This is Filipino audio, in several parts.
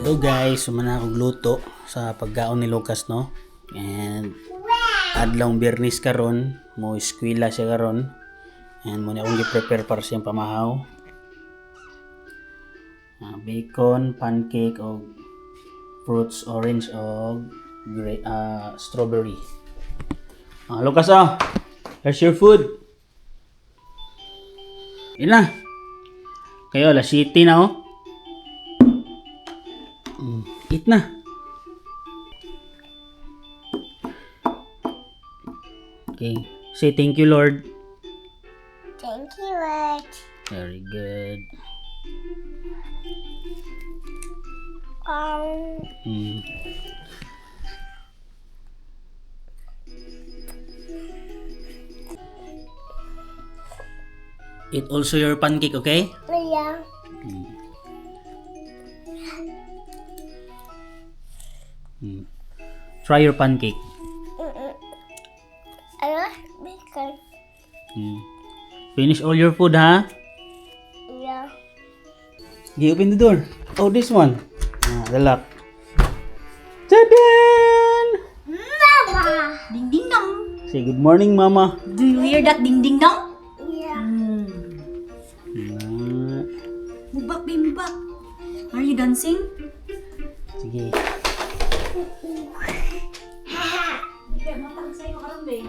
Hello guys, sumana akong luto sa pagkaon ni Lucas, no? And adlong Biyernes karon, mo eskwela siya karon. And mo na akong gi-prepare para siyang pamahaw. Bacon, pancake o fruits, orange o strawberry. Lucas, here's your food. Yun na. Kayo, alas 7 na, oh. Eat na. Okay. Say thank you, Lord. Thank you, Lord. Very good. Mm. Eat also your pancake, okay? Yeah. Try your pancake. I like bacon. Finish all your food, ha? Yeah. Okay, open the door. Oh, this one. The lock. Ta-da! Mama. Ding ding dong. Say good morning, Mama. Do you hear that ding ding dong? Yeah. Mubak bimbak. Are you dancing? Sige. Hindi, matang sa'yo karon ba eh.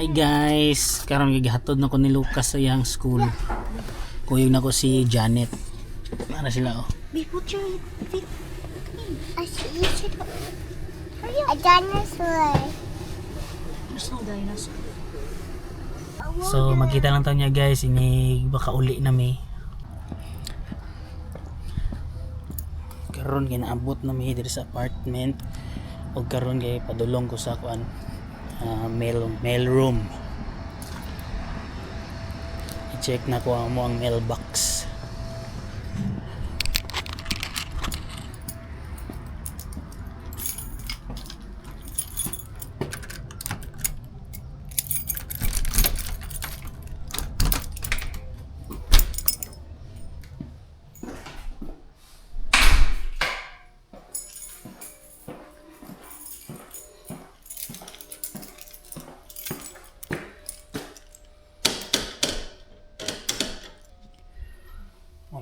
Hi guys, karon gigatod na ko ni Lucas sa iyang school. Kuyog na ko si Janet. Para sila, oh. Babe, put your feet. I see you should. A dinosaur. There's no dinosaur. So magkita lang tayo niya guys, ini baka uli na may. Karon ginaabot na may diri sa apartment. Og karon kay padulong ko sa kuan mail room. I-check na ko ang mailbox.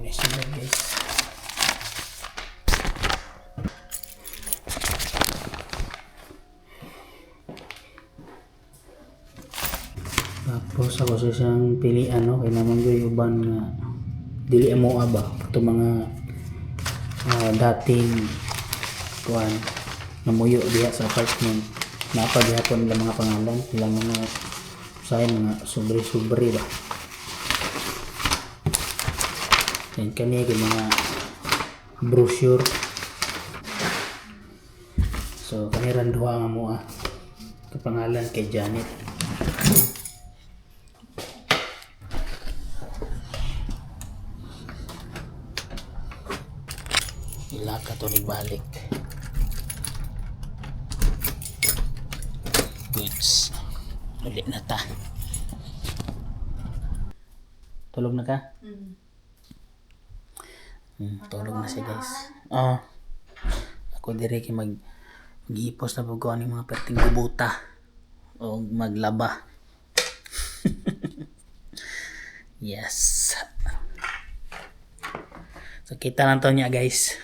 Sila guys. Tapos ako sa isang pilian, no, kay naman yung uban nga dili mo ba ito mga dating kuan namuyo diha sa apartment. Napagihapon nila mga pangalan, ilang mga mga sobre ba. Yan kaniya yung mga brochure. So kaniran duha nga mo kapangalan kay Janet. Ilaka to ni balik. Goods. Ulit na ta. Tulog na ka? Tulog na siya guys. Ako direct mag-iipos na pag kuha ng mga perting kubuta o maglaba. Yes. So kita lang to niya guys.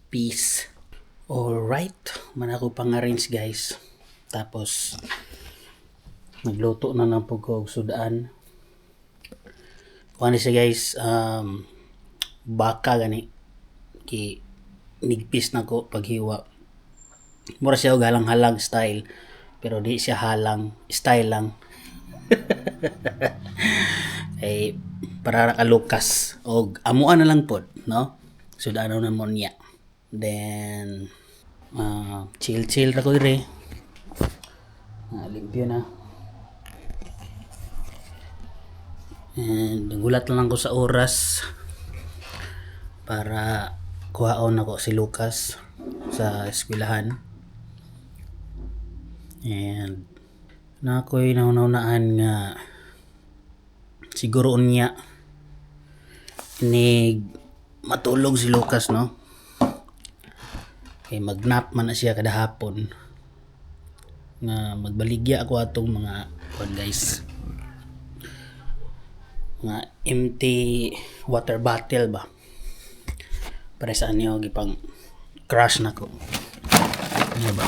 Peace. Alright. Man ako pang-arrange guys. Tapos nagluto na ng pagkog sudaan. Kuha na siya guys. Baka gani nigpis na ko paghiwa. Mura siya og halang-halag style pero di siya halang, style lang. Ay para ka Lucas og amuan na lang pod, no? Sudano na mo niya. Then chill ra ko dire. Limpyo na. And nagulat lang ko sa oras para kuhaon ako si Lucas sa eskwelahan. And na ako'y naunaan nga siguro unya ni matulog si Lucas, no? Kay magnap man na siya kada hapon nga magbaligya ako atong mga guys, mga empty water bottle ba para sa anyo gipang crush na ko, ano ba?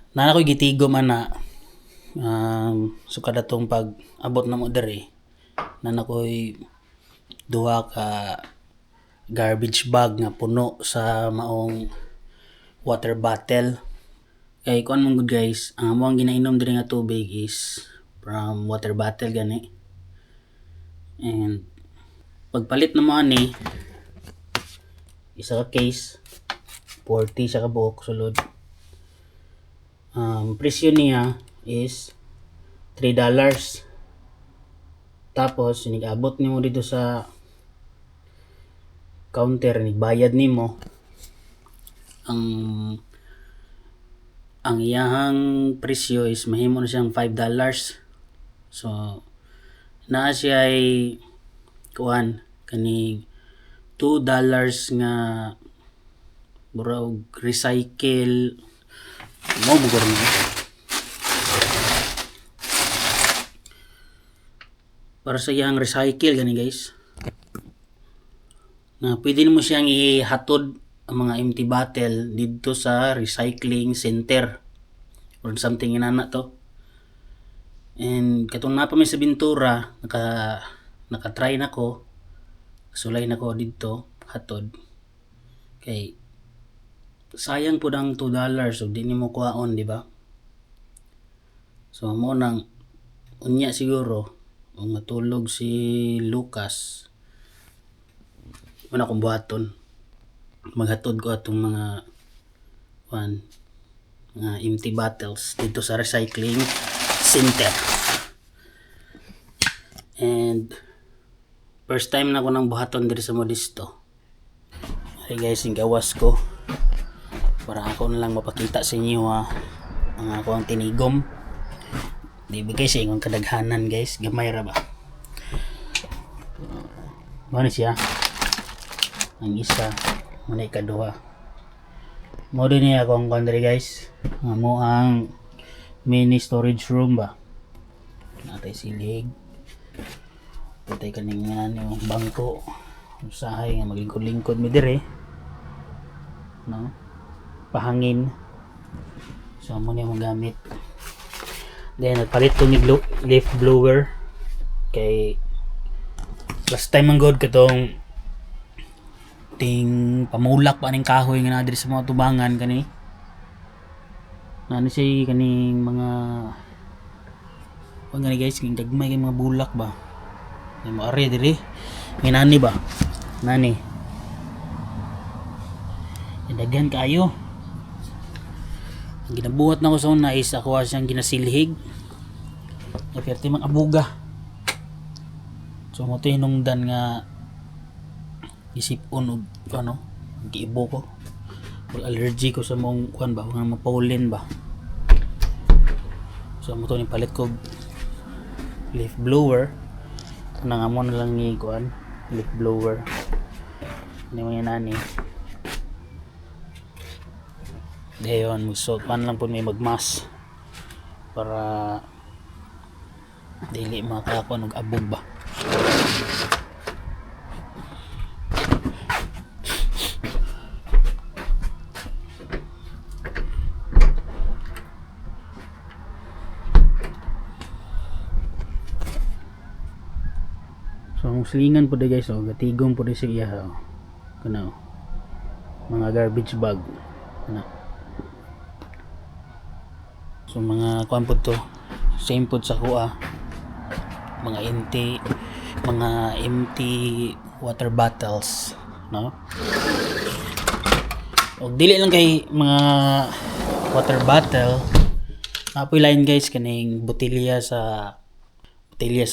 Na ako'y gitigo man na so kada tong pag abot na mo dere na ako'y duha ka garbage bag nga puno sa maong water bottle. Kay kuan mong good guys, ang amo ang ginainom diri nga tubig is from water bottle gani. And pagpalit na mo ani isa ka case 40 sa kabuok sulod. Presyo niya is $3. Tapos nag-abot nimo dito sa counter, nagbayad nimo ang iyang presyo is mahimo na siyang $5. So naa siya ay kuan kani $2 nga murag recycle mo bugor mo para sa iyang recycle gani guys, na pwede mo siyang ihatod ang mga empty bottle dito sa recycling center or something inana to. And katong napa may sa Bintura naka-try na ko, sulay na ko dito hatod kay sayang po ang $2 so di nimo kuhaon, di ba? So mo nang unya siguro kung matulog si Lucas wala akong buhaton, maghatod ko atong mga empty bottles dito sa recycling center. And first time na ko nang buhaton dito sa Modesto. Hey guys, yung gawas ko para ako na lang mapakita sa inyo ang ako ang tinigom. Di ba guys, yung kadaghanan guys, gamay ra ba? Ano siya? Ang isa, muna ikaduha. Mo din niya ako ang country guys. Mo ang mini storage room ba? Natay silig. Patay kaning yung bangko. Usahay nga maglingkod-lingkod mi dire. No? Pahangin. So mo niya magamit. Then nagpalit ko ni leaf blower kay last time ang good katong ting pamulak pa ning kahoy nga na diri sa mga tubangan kani. Nano siya kaning mga pag gani guys, king dagmay kay mga bulak ba. May mo ari diri. Nani ba? Nani. Daghan kayo. Ang ginabuhat na ko sa una is ako siyang ginasilhig. Naperte mga abuga. So mo to hinungdan nga isipon og ano, giibo ko. Allergy ko sa mong kuan ba, nga pollen ba. So mo to ni palit ko leaf blower. Nang amo na lang ni kuan, leaf blower. Ni mo yan nani. Dayon magsuot man lang po may magmas para dili makakuan og abog ba. So ang silingan po guys, gatigong po siya kana. mga garbage bag na. So mga kuan po to, same po sa kuha, mga empty water bottles, no? O dili lang kay mga water bottle, apoy line guys kaning botelya sa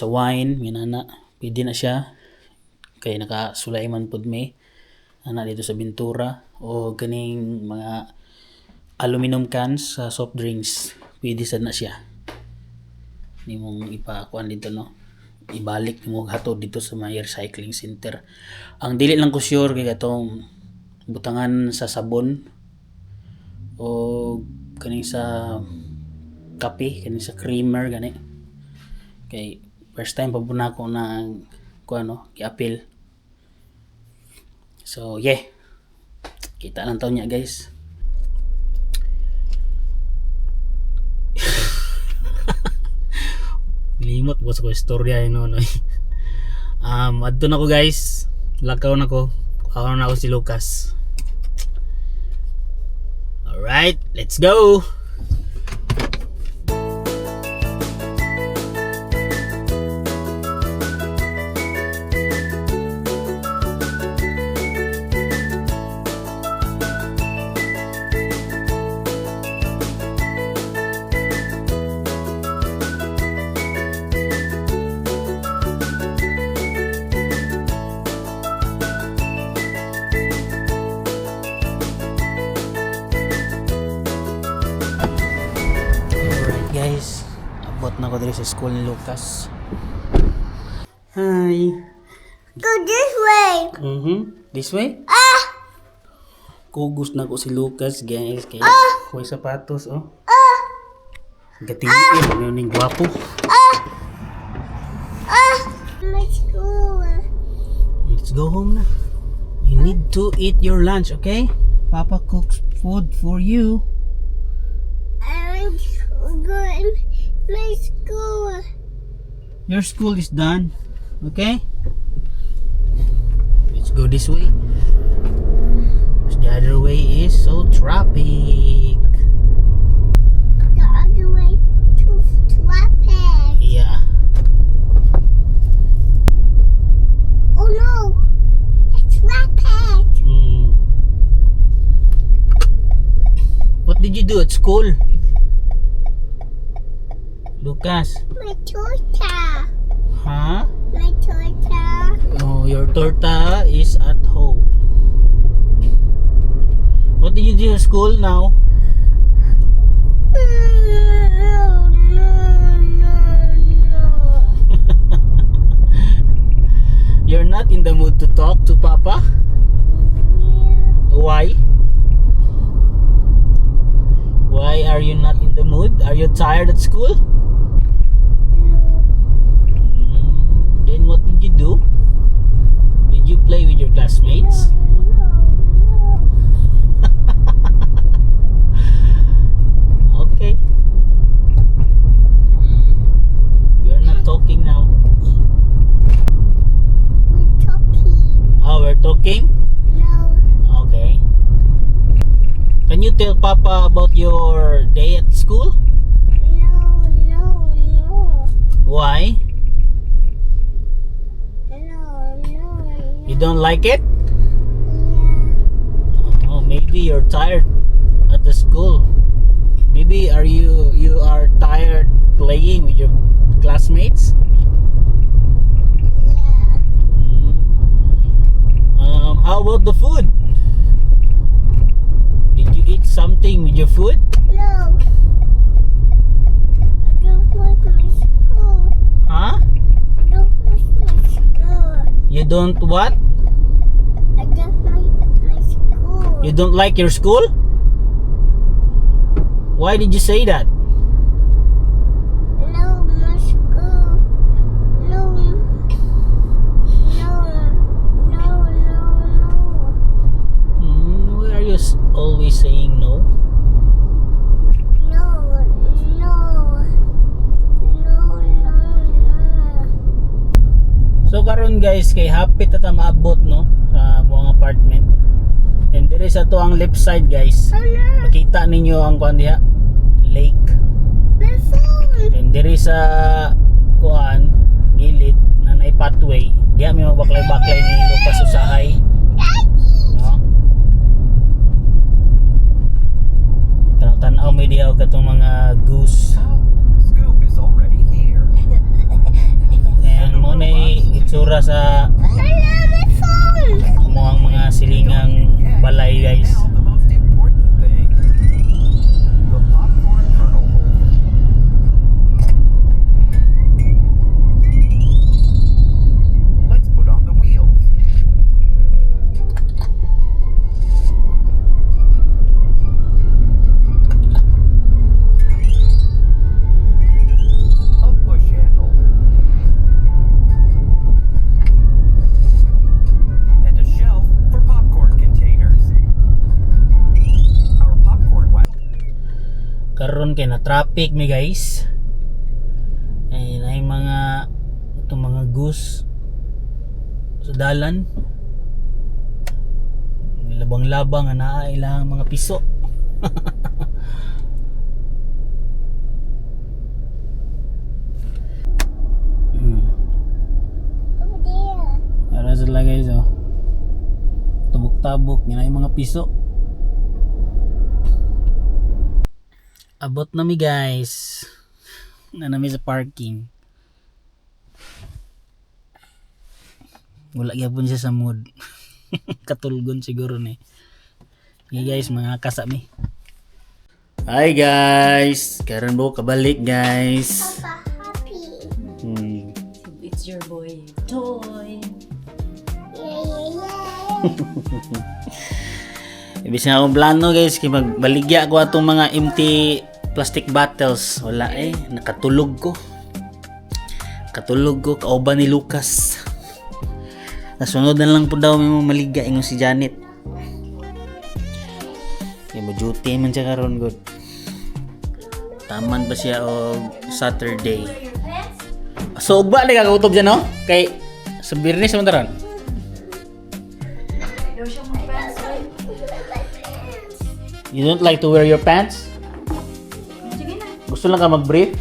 wine, ginana pwede na siya kay nakasulay man pud may ana dito sa bintura, o kaning mga aluminum cans sa soft drinks pwede sad na siya, ni mong ipakuan dito, no, ibalik mo hatod dito sa may recycling center. Ang dili lang ko sure kay katong butangan sa sabon o kaning sa kape, kaning sa creamer gani, kay first time pa po na ako na kuano i-appeal. So yeah, kita lang taon niya guys. Limot po sa ko istorya no. Adto na ko guys, lakaw na ko, kaon na ako si Lucas. Alright, let's go. Guys, abot na ko dito sa school ni Lucas. Hi. Go this way. This way? Kugos na ko si Lucas guys. Kaya may sapatos, oh. Gatingin, ano ning gwapo. My school. Let's go home na. You need to eat your lunch, okay? Papa cooks food for you. I'm going my school. Your school is done, okay? Let's go this way. The other way is so traffic. The other way to traffic. Yeah. Oh no, it's traffic. What did you do at school, Lucas? My torta. Huh? My torta. Oh, your torta is at home. What did you do at school now? No, no. You're not in the mood to talk to Papa? Why? Why are you not in the mood? Are you tired at school? Then what did you do? Did you play with your classmates? Okay. We are not talking now. We're talking. Oh, we're talking? No, Okay. Can you tell Papa about your day at school? no. Why? No. You don't like it? Yeah. Oh, maybe you're tired at the school. Maybe you are tired playing with your classmates? Yeah. How about the food? Did you eat something with your food? No. I don't like my school. Huh? I don't like my school. You don't what? I don't like my school. You don't like your school? Why did you say that? No, my school. No. Why are you always saying no? No. So karon guys, kay hapit ta maabot no sa buong apartment. And there is ato ang left side guys. Makita ninyo ang kuan diha, lake. My phone. And there is a kuan gilid na nay pathway. Diha may mabaklay-baklay ni Lucas usahay. No? Tanaw may diha og katong mga goose. Scoop is already here. And mo na itsura sa My phone. amo ang mga silingang balay guys. Now the most important thing. The popcorn kernel holder. Let's put on the wheels. A push handle. And a shelf for popcorn containers. Our popcorn wagon. Karon kay na traffic mi guys. Ay ay mga itong mga goose sa dalan. Labang-labang nga naa ilang mga piso. Over there. Para sila guys oh. Tabok-tabok nga na yung mga piso. Abot na mi guys. Na nami sa parking. Wala gyapon siya sa mood. Katulgon siguro ni. Okay guys, mga kasa mi. Hi guys, karon mo kabalik guys. Papa happy. It's your boy, Toy. Yeah. Ibig na akong plano guys, kaya magbaligya ko atong mga empty plastic bottles. Wala nakatulog ko. Katulog ko, kauban ni Lucas. Nasunod na lang po daw may maligya ingon si Janet. Kaya mo duty man siya karon good. Taman pa siya og Saturday. So ba na kakakutob dyan no? Kay sa Birnes sa Mandaran. You don't like to wear your pants? Sige na. Gusto lang ka mag-brief?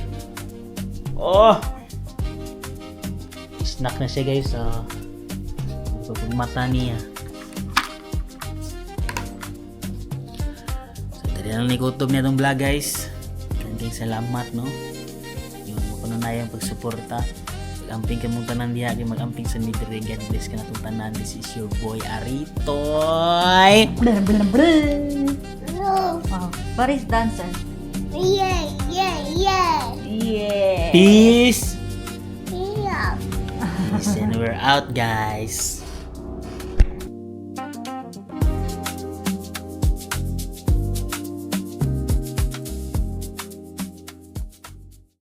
Oh! Snack na siya guys. Pagmata niya. So, tari na lang ikutob niya itong vlog guys. Kaya salamat no. Yung makunanayang pagsuporta. Mag-amping ka mong tanan diha. Mag-amping sa midre. God bless ka na itong tanan. This is your boy Aritoy. No. Wow. Paris dancer. Yeah. Yeah. Peace. Yeah. Peace and we're out guys.